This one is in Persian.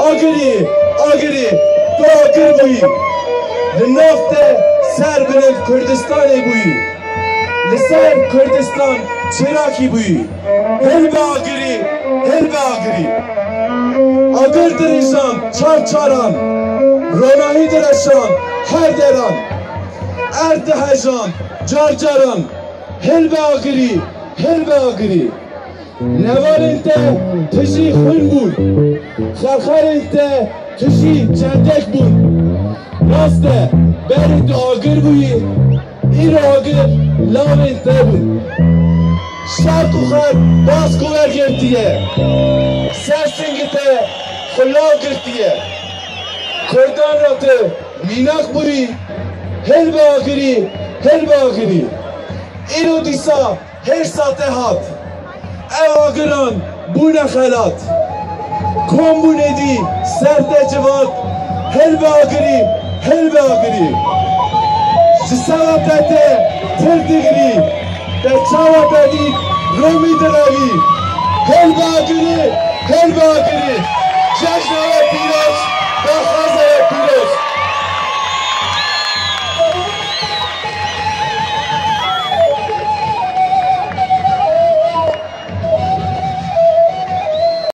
آگری آگری تو آگر بویی لنافت سر بلند کردستانی بویی لسر کردستان چراکی بویی هل به آگری هل به آگری آگر درشان چار چاران روناهی درشان هر دران ارد هجان جار جاران هل به آگری هل به آگری نوال انت تشی خون بود خرخر انت تشی چندک بود راسته بری تو آگر بویی این آگر لام انت بود شرق و خر باز کوور گرتیه سرسنگته خلاو گرتیه کردان را تو میناک بویی هل به آگری هل به آگری اینو دیسا هر ساته هات او آگران بونه خلات کن بونه دی سرده جواد هل به آگری هل به آگری جسوات تر دیگری در چاوات دی رومی دراوی هل به آگری هل به آگری جشن پیروز با خازه پیروز